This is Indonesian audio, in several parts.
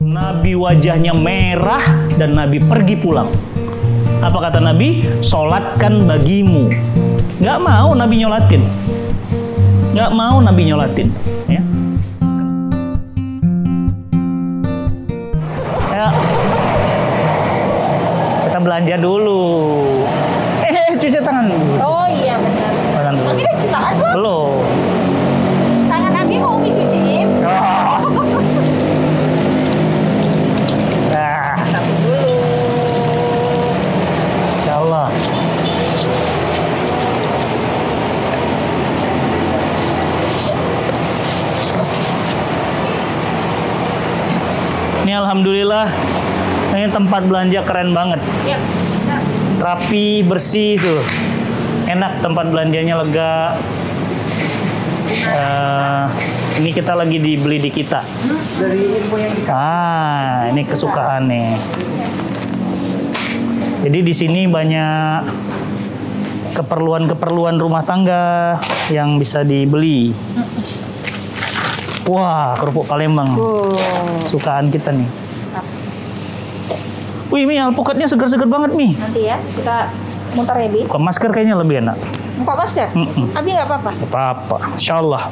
Nabi wajahnya merah dan Nabi pergi pulang. Apa kata Nabi? Sholatkan bagimu. Nggak mau Nabi nyolatin. Nggak mau Nabi nyolatin. Ya. Ya. Kita belanja dulu. Cuci tangan dulu. Oh iya benar. Tangan dulu. Tapi udah cuci tangan belum? Belum. Tangan Abi mau Umi cuciin? Ah. Ah. Tapi dulu. Ya Allah. Ini alhamdulillah, ini tempat belanja keren banget. Iya. Benar. Rapi, bersih tuh. Enak tempat belanjanya, lega. Ini kita lagi dibeli di kita. Dari info yang Ini kesukaan nih. Jadi di sini banyak keperluan-keperluan rumah tangga yang bisa dibeli. Wah, kerupuk Palembang. Sukaan kita nih. Wih, Mi, alpukatnya seger-seger banget, Mi. Nanti ya kita muter ya Bi. Buka masker kayaknya lebih enak. Buka masker? Abi nggak apa-apa. Apa-apa, insya Allah.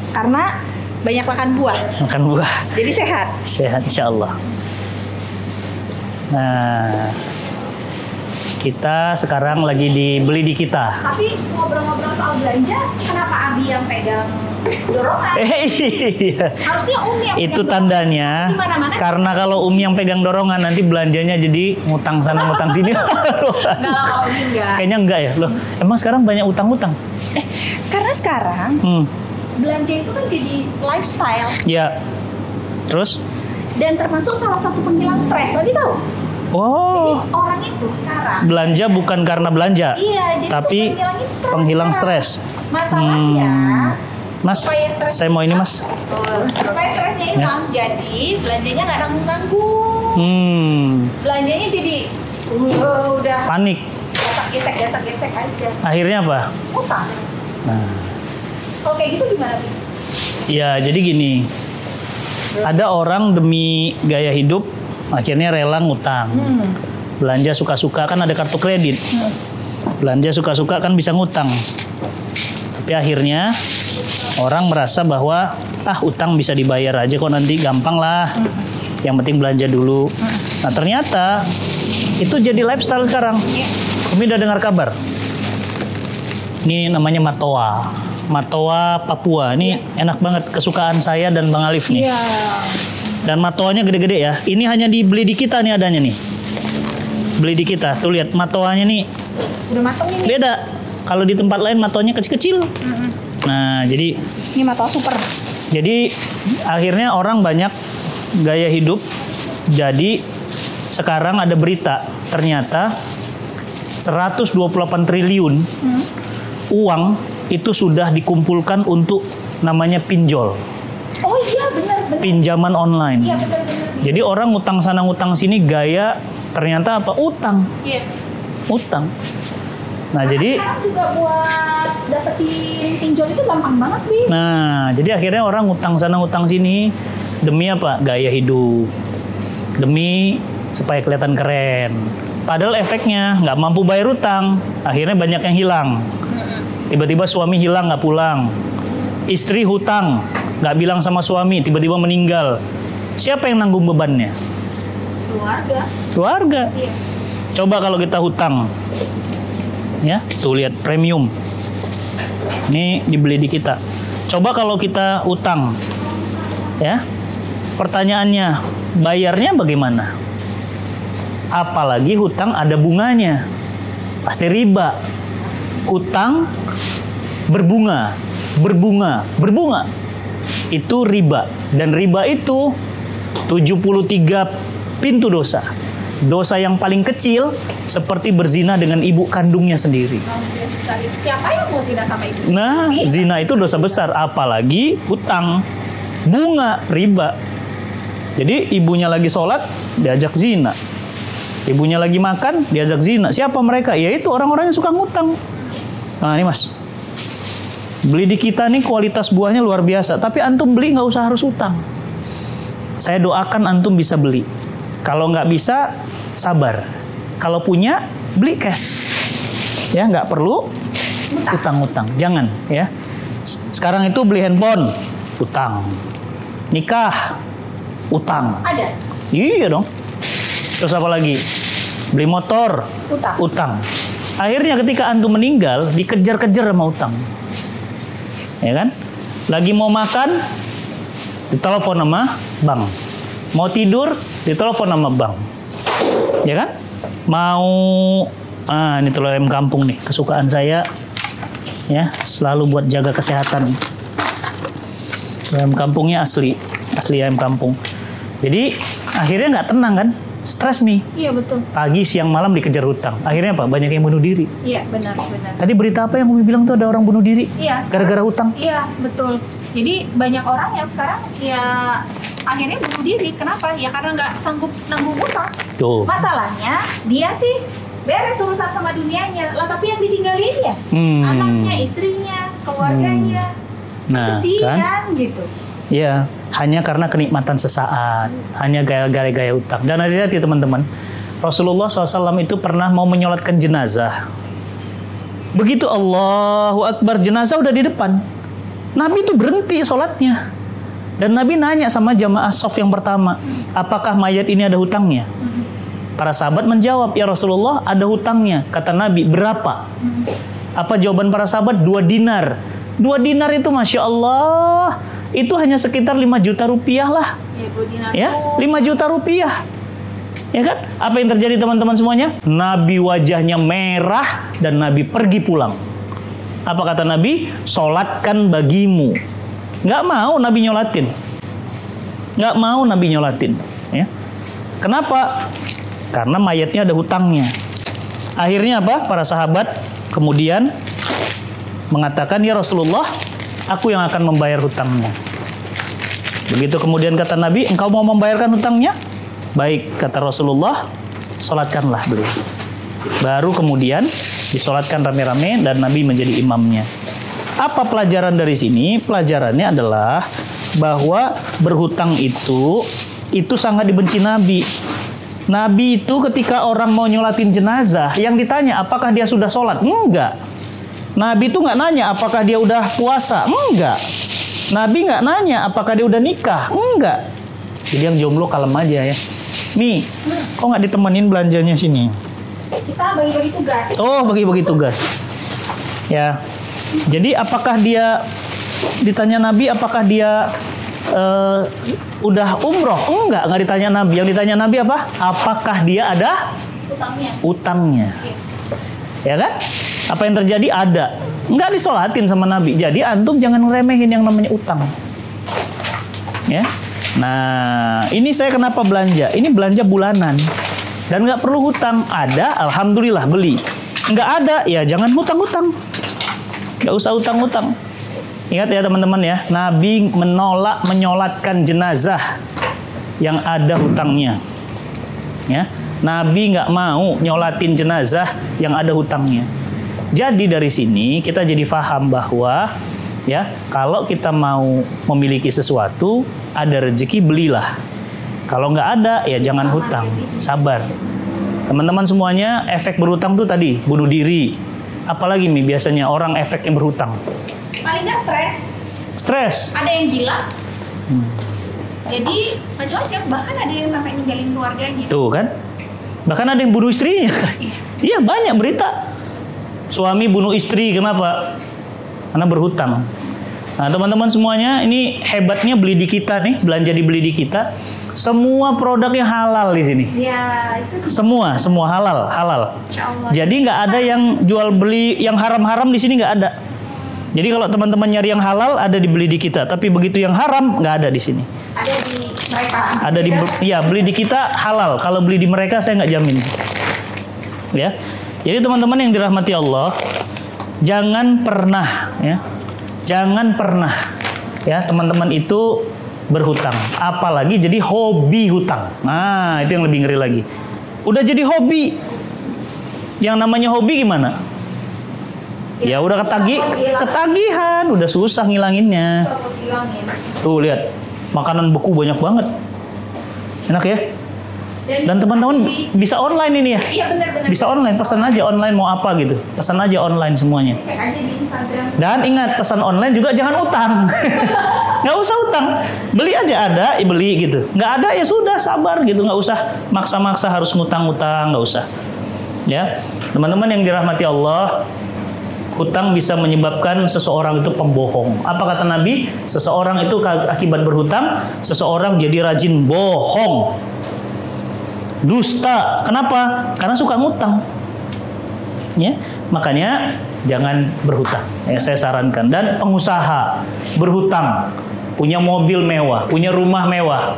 Karena banyak makan buah. Makan buah, Jadi sehat. sehat insya Allah. Nah, kita sekarang lagi dibeli di kita. Tapi ngobrol-ngobrol soal belanja, kenapa Abi yang pegang dorongan? Iya. Harusnya Umi yang Itu pegang tandanya dorongan. Di mana-mana karena kalau Umi yang pegang dorongan nanti belanjanya jadi ngutang sana ngutang sini. enggak lah kalau Umi enggak. Kayaknya enggak ya. Loh, emang sekarang banyak utang-utang? Karena sekarang belanja itu kan jadi lifestyle Ya. Terus? dan termasuk salah satu penghilang stres. Abi tahu? Oh, Jadi orang itu sekarang belanja bukan karena belanja, iya, jadi tapi itu menghilangin stres penghilang sekarang. stres. Masalahnya Mas, supaya stres saya mau ini, Mas. supaya stresnya hilang, jadi belanjanya nggak nanggung-nanggung. Belanjanya jadi udah Panik. gesek aja. Akhirnya apa? Utang. Nah, Kalau kayak gitu gimana? Bi? ya jadi gini. Ada orang demi gaya hidup akhirnya rela ngutang. Belanja suka-suka kan ada kartu kredit. Belanja suka-suka kan bisa ngutang. Tapi akhirnya orang merasa bahwa utang bisa dibayar aja kok, nanti gampang lah. Yang penting belanja dulu. Nah, ternyata itu jadi lifestyle sekarang. Umi udah dengar kabar? Ini namanya Matoa. Matoa Papua. Ini enak banget, kesukaan saya dan Bang Alif nih. Iya. Dan matoanya gede-gede ya. Ini hanya dibeli di kita nih adanya nih. Beli di kita. Tuh lihat matoanya nih. Udah matang ini. Beda. Kalau di tempat lain matoanya kecil-kecil. Nah, jadi Ini matoa super. Jadi akhirnya orang banyak gaya hidup. Jadi sekarang ada berita, ternyata 128 triliun uang itu sudah dikumpulkan untuk namanya pinjol. Oh iya benar. Pinjaman online. Iya benar. Jadi orang ngutang sana ngutang sini gaya ternyata apa? Utang. Iya. Utang. Nah, jadi Sekarang juga buat dapetin pinjol itu gampang banget, Bi. Nah, jadi akhirnya orang ngutang sana ngutang sini demi apa? Gaya hidup. Demi supaya kelihatan keren. Padahal efeknya nggak mampu bayar utang, akhirnya banyak yang hilang. Tiba-tiba suami hilang nggak pulang. Istri hutang, nggak bilang sama suami, tiba-tiba meninggal. Siapa yang nanggung bebannya? Keluarga. Keluarga. Iya. Coba kalau kita hutang. Ya, tuh lihat premium. Ini dibeli di kita. Coba kalau kita utang. Ya. Pertanyaannya, bayarnya bagaimana? Apalagi hutang ada bunganya. Pasti riba. Hutang berbunga. Itu riba. Dan riba itu 73 pintu dosa. Dosa yang paling kecil seperti berzina dengan ibu kandungnya sendiri. Siapa yang mau zina sama ibu? Nah, zina itu dosa besar, apalagi hutang. Bunga, riba. Jadi ibunya lagi sholat, diajak zina. Ibunya lagi makan, diajak zina. Siapa mereka? Yaitu orang-orang yang suka ngutang. Nah, ini Mas. Beli di kita nih kualitas buahnya luar biasa. Tapi antum beli nggak usah harus utang. saya doakan antum bisa beli. Kalau nggak bisa, sabar. Kalau punya, beli cash. Ya, nggak perlu utang-utang. Jangan, ya. Sekarang itu beli handphone, utang. Nikah, utang. Ada. Iya dong. Terus apa lagi? Beli motor, utang. Akhirnya ketika antum meninggal, dikejar-kejar sama utang. Ya kan? Lagi mau makan, ditelepon sama bank. Mau tidur, ditelepon sama bank. Ya kan? Mau, ini telur ayam kampung nih, kesukaan saya. Ya, selalu buat jaga kesehatan. Ayam kampungnya asli ayam kampung. Jadi akhirnya nggak tenang kan? Stres nih. Iya betul. Pagi, siang, malam dikejar hutang. Akhirnya apa? Banyak yang bunuh diri. Iya benar. Tadi berita apa yang Umi bilang tuh ada orang bunuh diri? Iya. Gara-gara hutang. Iya betul. Jadi banyak orang yang sekarang ya akhirnya bunuh diri. Kenapa? Ya karena nggak sanggup nanggung hutang. Tuh. Masalahnya dia sih beres urusan sama dunianya. Lah tapi yang ditinggalin ya anaknya, istrinya, keluarganya. Nah, kesian kan? Gitu. Iya, hanya karena kenikmatan sesaat, hanya gaya-gaya utang. Dan hati-hati teman-teman, Rasulullah SAW itu pernah mau menyolatkan jenazah. Begitu Allahu Akbar, jenazah udah di depan. Nabi itu berhenti sholatnya. Dan Nabi nanya sama jamaah shaf yang pertama, apakah mayat ini ada hutangnya? Para sahabat menjawab, ya Rasulullah ada hutangnya. Kata Nabi, berapa? Apa jawaban para sahabat? 2 dinar. 2 dinar itu Masya Allah, itu hanya sekitar 5 juta rupiah lah. Ya, 5 juta rupiah. Ya kan? Apa yang terjadi teman-teman semuanya? Nabi wajahnya merah dan Nabi pergi pulang. Apa kata Nabi? Solatkan bagimu. Nggak mau Nabi nyolatin. Nggak mau Nabi nyolatin. Ya. Kenapa? Karena mayatnya ada hutangnya. Akhirnya apa? Para sahabat kemudian mengatakan, ya Rasulullah, aku yang akan membayar hutangnya. Begitu kemudian kata Nabi, engkau mau membayarkan hutangnya? Baik, kata Rasulullah, sholatkanlah beliau. Baru kemudian disolatkan rame-rame dan Nabi menjadi imamnya. Apa pelajaran dari sini? Pelajarannya adalah bahwa berhutang itu sangat dibenci Nabi. Nabi itu ketika orang mau nyolatin jenazah, yang ditanya apakah dia sudah sholat? Enggak. Nabi itu nggak nanya apakah dia udah puasa, enggak. Nabi nggak nanya apakah dia udah nikah, enggak. Jadi yang jomblo kalem aja ya. Mi, kok nggak ditemenin belanjanya sini? Kita bagi-bagi tugas. Oh, bagi-bagi tugas. Ya. Jadi apakah dia ditanya Nabi apakah dia udah umroh? Enggak ditanya Nabi. Yang ditanya Nabi apa? Apakah dia ada utangnya? Ya kan? Apa yang terjadi? Ada. Enggak disolatin sama Nabi. Jadi antum jangan ngeremehin yang namanya utang. Ya. Nah, ini saya kenapa belanja? Ini belanja bulanan. Dan nggak perlu hutang. Ada, alhamdulillah beli. Nggak ada, ya jangan hutang-hutang. Nggak usah hutang-hutang. Ingat ya teman-teman ya, Nabi menolak menyolatkan jenazah yang ada hutangnya. Ya. Nabi nggak mau nyolatin jenazah yang ada hutangnya. Jadi dari sini kita jadi paham bahwa ya kalau kita mau memiliki sesuatu, ada rezeki belilah. Kalau nggak ada ya jangan hutang, sabar. Teman-teman semuanya, efek berhutang tuh tadi bunuh diri. Apalagi nih biasanya orang efek yang berhutang. Paling nggak stres. Ada yang gila. Jadi macam-macam, bahkan ada yang sampai ninggalin keluarganya. Tuh kan? Bahkan ada yang bunuh istrinya. Iya banyak berita. Suami bunuh istri, kenapa? Karena berhutang. Nah teman-teman semuanya, ini hebatnya beli di kita nih, belanja dibeli di kita. Semua produknya halal di sini. Ya, itu semua halal. Insyaallah. Jadi nggak ada yang jual beli yang haram-haram di sini, nggak ada. Jadi kalau teman-teman nyari yang halal ada dibeli di kita, tapi begitu yang haram nggak ada di sini. Ada di mereka. Ada di ya beli di kita halal. Kalau beli di mereka saya nggak jamin. Ya. Jadi teman-teman yang dirahmati Allah, jangan pernah ya teman-teman itu berhutang, apalagi jadi hobi hutang. Nah, itu yang lebih ngeri lagi. Udah jadi hobi. Yang namanya hobi gimana? Ya udah ketagihan, udah susah ngilanginnya. Tuh lihat, makanan beku banyak banget. Enak ya? Dan teman-teman bisa online ini ya? Iya benar-benar. Bisa online, pesan aja online mau apa gitu. Pesan aja online semuanya. Cek aja di Instagram. Dan ingat, pesan online juga jangan utang. Nggak usah utang. Beli aja ada, ya beli gitu. Nggak ada ya sudah, sabar gitu. Nggak usah maksa-maksa harus ngutang-ngutang, nggak usah. Ya, teman-teman yang dirahmati Allah, hutang bisa menyebabkan seseorang itu pembohong. Apa kata Nabi? Seseorang itu akibat berhutang, seseorang jadi rajin bohong. Dusta. Kenapa? Karena suka ngutang. Ya, makanya jangan berhutang. Ya, saya sarankan. Dan pengusaha berhutang, punya mobil mewah, punya rumah mewah.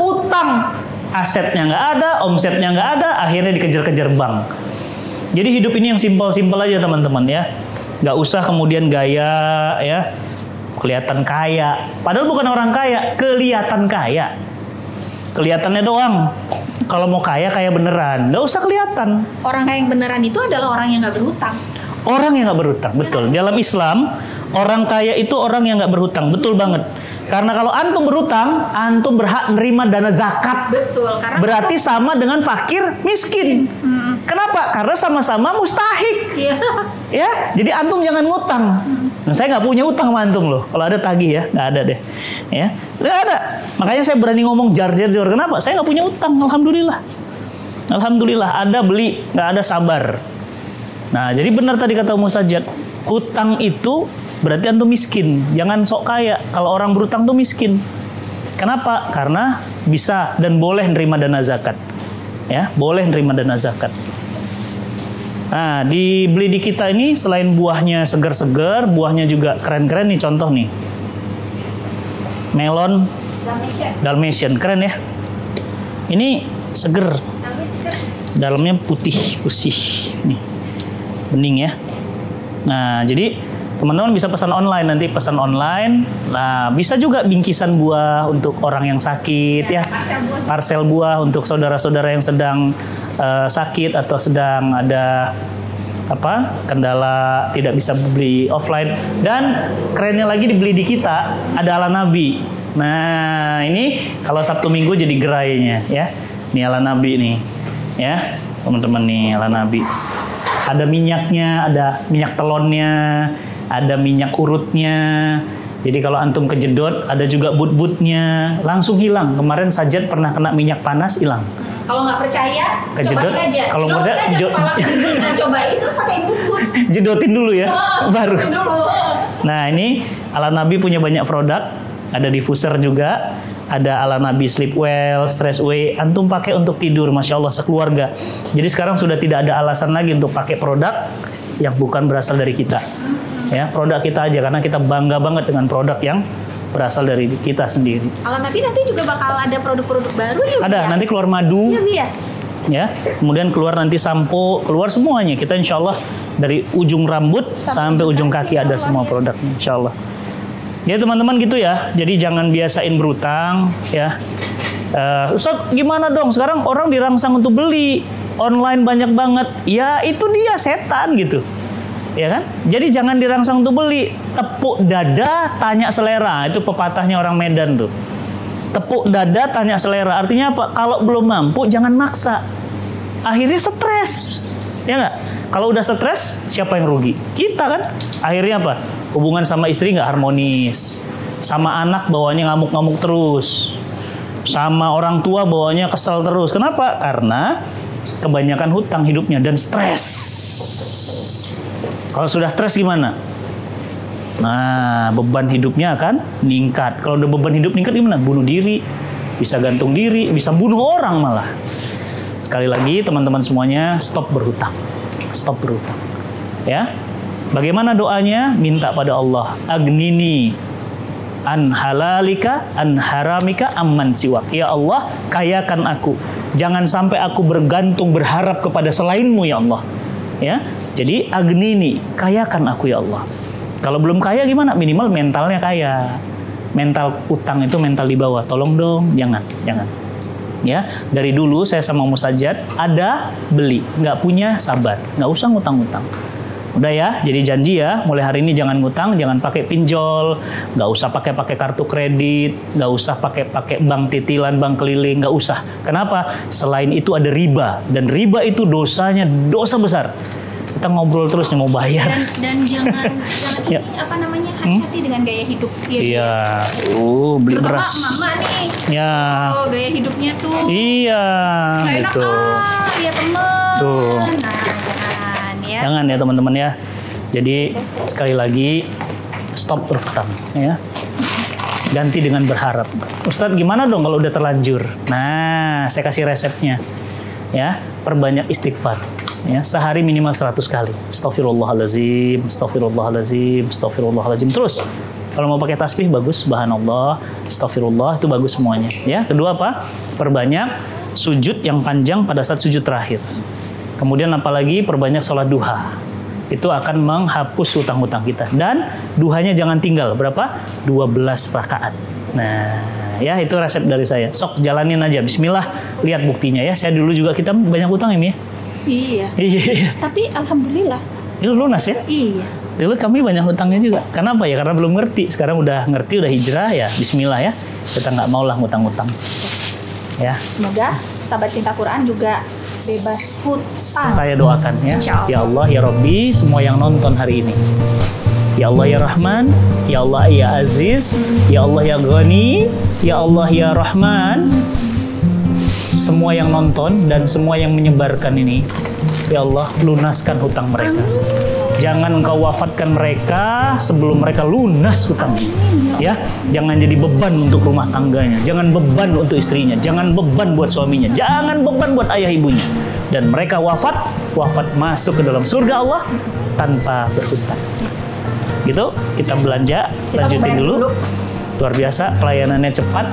Utang. Asetnya nggak ada, omsetnya nggak ada, akhirnya dikejar-kejar bank. Jadi hidup ini yang simpel-simpel aja teman-teman ya. Nggak usah kemudian gaya ya, kelihatan kaya. Padahal bukan orang kaya, kelihatan kaya. Kelihatannya doang. Kalau mau kaya beneran, nggak usah kelihatan. Orang kaya yang beneran itu adalah orang yang nggak berhutang. Orang yang nggak berhutang, betul. Dalam Islam, orang kaya itu orang yang nggak berhutang, betul banget. Karena kalau antum berhutang, antum berhak nerima dana zakat. Betul. Karena berarti sama dengan fakir miskin. Kenapa? Karena sama-sama mustahik. Iya. Ya, jadi antum jangan ngutang. Nah, saya nggak punya utang sama antum loh. Kalau ada tagih ya, nggak ada deh. Ya, nggak ada. Makanya saya berani ngomong jar-jar. Kenapa? Saya nggak punya utang. Alhamdulillah. Alhamdulillah. Ada beli, nggak ada sabar. Nah, jadi benar tadi kata Musajjad. Hutang itu berarti antum miskin. Jangan sok kaya. Kalau orang berutang tuh miskin. Kenapa? Karena bisa dan boleh nerima dana zakat. Ya, boleh nerima dana zakat. Nah, dibeli di kita ini selain buahnya segar-segar, buahnya juga keren-keren nih, contoh nih. Melon Dalmatian, keren ya. Ini seger. Dalamnya putih, bersih. Nih. Bening ya. Nah, jadi teman-teman bisa pesan online, nanti pesan online. Nah, bisa juga bingkisan buah untuk orang yang sakit ya. Parsel buah untuk saudara-saudara yang sedang sakit atau sedang ada kendala tidak bisa beli offline. Dan kerennya lagi dibeli di kita ada ala Nabi. Nah, ini kalau Sabtu Minggu jadi gerainya ya. Ini ala Nabi nih. Ya, teman-teman nih ala Nabi. Ada minyaknya, ada minyak telonnya, ada minyak urutnya. Jadi kalau antum kejedot, ada juga but-butnya, langsung hilang. Kemarin Sajjad pernah kena minyak panas, hilang. Kalau nggak percaya, kejedot aja. Kalau nggak percaya, cobain terus pakai but-but. Jedotin dulu ya, baru. Dulu. Nah, ini ala Nabi punya banyak produk, ada diffuser juga. Ada ala Nabi Sleep Well, Stress Away. Antum pakai untuk tidur, Masya Allah, sekeluarga. Jadi sekarang sudah tidak ada alasan lagi untuk pakai produk yang bukan berasal dari kita. Ya, produk kita aja, karena kita bangga banget dengan produk yang berasal dari kita sendiri. Ala Nabi nanti juga bakal ada produk-produk baru ya? Ada, nanti keluar madu. Iya, Ya, kemudian keluar nanti sampo, keluar semuanya. Kita insya Allah dari ujung rambut sampai ujung kaki ada semua produknya, insya Allah. Ya teman-teman gitu ya. Jadi jangan biasain berutang ya. Ustaz gimana dong? Sekarang orang dirangsang untuk beli online banyak banget. Ya itu dia setan gitu. Ya kan? Jadi jangan dirangsang untuk beli. Tepuk dada, tanya selera. Itu pepatahnya orang Medan tuh. Tepuk dada, tanya selera. Artinya apa? Kalau belum mampu jangan maksa. Akhirnya stres. Ya nggak? Kalau udah stres, siapa yang rugi? Kita kan? Akhirnya apa? Hubungan sama istri nggak harmonis. Sama anak bawaannya ngamuk-ngamuk terus. Sama orang tua bawaannya kesel terus. Kenapa? Karena kebanyakan hutang hidupnya dan stres. Kalau sudah stres gimana? Nah, beban hidupnya akan meningkat. Kalau udah beban hidup meningkat gimana? Bunuh diri, bisa gantung diri, bisa bunuh orang malah. Sekali lagi teman-teman semuanya, stop berhutang. Stop berhutang. Ya. Bagaimana doanya? Minta pada Allah, agnini an halalika an haramika amman siwak. Ya Allah, kayakan aku. Jangan sampai aku bergantung berharap kepada selainmu ya Allah. Ya. Jadi agnini, kayakan aku ya Allah. Kalau belum kaya gimana? Minimal mentalnya kaya. Mental utang itu mental di bawah. Tolong dong, jangan. Ya, dari dulu saya sama Musajjad ada beli, nggak punya sabar, nggak usah ngutang-ngutang. Udah ya, jadi janji ya, mulai hari ini jangan ngutang, jangan pakai pinjol, nggak usah pakai kartu kredit, nggak usah pakai bank titilan, bank keliling, nggak usah. Kenapa? Selain itu ada riba, dan riba itu dosanya dosa besar. Kita ngobrol terus nih mau bayar. Dan jangan Ya. ini apa namanya, hati-hati dengan gaya hidup. Iya, beli Terutama beras. mama nih. Ya, Oh, gaya hidupnya tuh. iya, Nggak enak gitu. ya temen. Tuh. Nah, jangan ya. Jangan ya teman-teman ya. Jadi sekali lagi stop berhutang ya. Ganti dengan berharap. Ustadz gimana dong kalau udah terlanjur? Nah, saya kasih resepnya. Ya, perbanyak istighfar. Ya, sehari minimal 100 kali. Astagfirullahalazim, astagfirullahalazim, astagfirullahalazim. Terus kalau mau pakai tasbih bagus, subhanallah, astagfirullah, itu bagus semuanya. Ya, kedua apa? Perbanyak sujud yang panjang pada saat sujud terakhir. Kemudian apalagi perbanyak sholat duha. Itu akan menghapus hutang-hutang kita. Dan duhanya jangan tinggal. Berapa? 12 rakaat. Nah, ya itu resep dari saya. Sok jalanin aja. Bismillah, lihat buktinya ya. Saya dulu juga, kita banyak hutang ini ya. Iya. Iya. Tapi alhamdulillah. Itu lunas ya. Iya. Dulu kami banyak hutangnya juga. Kenapa ya? Karena belum ngerti. Sekarang udah ngerti, udah hijrah ya. Bismillah ya. Kita nggak mau lah ngutang-ngutang. Ya. Semoga sahabat cinta Quran juga bebas hutang. Saya doakan ya. Insya Allah. Ya Allah, ya Rabbi, semua yang nonton hari ini. Ya Allah ya Rahman, ya Allah ya Aziz, ya Allah ya Ghani, ya Allah ya Rahman. Semua yang nonton dan semua yang menyebarkan ini, ya Allah, lunaskan hutang mereka. Jangan engkau wafatkan mereka sebelum mereka lunas hutangnya. Ya, jangan jadi beban untuk rumah tangganya, jangan beban untuk istrinya, jangan beban buat suaminya, jangan beban buat ayah ibunya. Dan mereka wafat masuk ke dalam surga Allah tanpa berhutang. Gitu, kita belanja, lanjutin dulu. Luar biasa, pelayanannya cepat,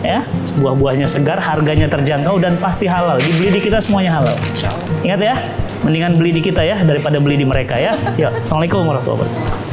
ya, buah-buahnya segar, harganya terjangkau dan pasti halal. Dibeli di kita semuanya halal. Ingat ya, mendingan beli di kita ya daripada beli di mereka ya. Ya, assalamualaikum warahmatullahi wabarakatuh.